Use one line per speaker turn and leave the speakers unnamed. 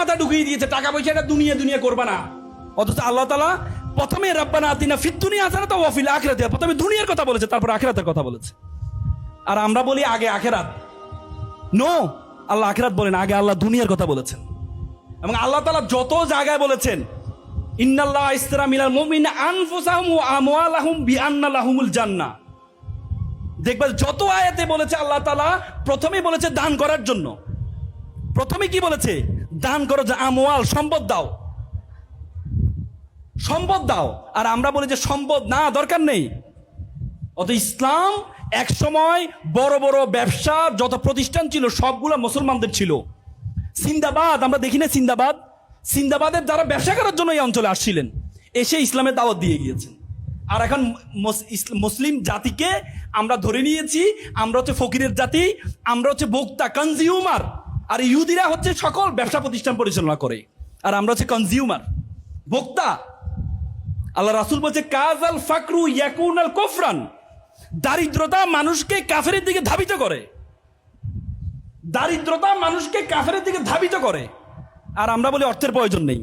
মাথা ঢুকিয়ে দিয়েছে টাকা পয়সা এটা দুনিয়া দুনিয়া করবা না। অথচ আল্লাহ তাআলা প্রথমে রাব্বানা আতিনা ফিদ দুনিয়া হাসানাতাও ওয়া ফিল আখিরাতি, প্রথমে দুনিয়ার কথা বলেছে, তারপর আখিরাতের কথা বলেছে। আর আমরা বলি আগে আখিরাত। নো, আল্লাহ আখিরাত বলেন, আগে আল্লাহ দুনিয়ার কথা বলেছেন। এবং আল্লাহ তাআলা যত জায়গায় বলেছেন ইন্নাল্লাহ ইশতারা মিনাল মুমিনিনা আনফুসাহুম ওয়া আমওয়ালাহুম বিআন্না লাহুমুল জান্নাহ, দেখবা যত আয়াতে বলেছে আল্লাহ তাআলা প্রথমেই বলেছে দান করার জন্য। প্রথমে কি বলেছে? দান করো, যে আমওয়াল, সম্পদ দাও, সম্পদ দাও। আর আমরা বলি যে সম্পদ না, দরকার নেই। অত ইসলাম এক সময় বড় বড় ব্যবসা যত প্রতিষ্ঠান ছিল সবগুলো মুসলমানদের ছিল। সিন্দাবাদ, আমরা দেখি না সিন্দাবাদ, সিন্দাবাদের যারা ব্যবসা করার জন্য এই অঞ্চলে আসছিলেন, এসে ইসলামের দাওয়াত দিয়ে গিয়েছেন। আর এখন মুসলিম জাতিকে আমরা ধরে নিয়েছি আমরা হচ্ছে ফকিরের জাতি, আমরা হচ্ছে ভোক্তা, কনজিউমার। আর ইহুদিরা হচ্ছে সকল ব্যবসা প্রতিষ্ঠান পরিচালনা করে, আর আমরা হচ্ছে কনজিউমার, ভোক্তা। আল্লাহ রাসূল বলছে কাজাল ফাকরু ইয়াকুনাল কুফরান, দারিদ্রতা মানুষকে কাফেরের দিকে ধাবিত করে, দারিদ্রতা মানুষকে কাফেরের দিকে ধাবিত করে। আর আমরা বলি অর্থের প্রয়োজন নেই।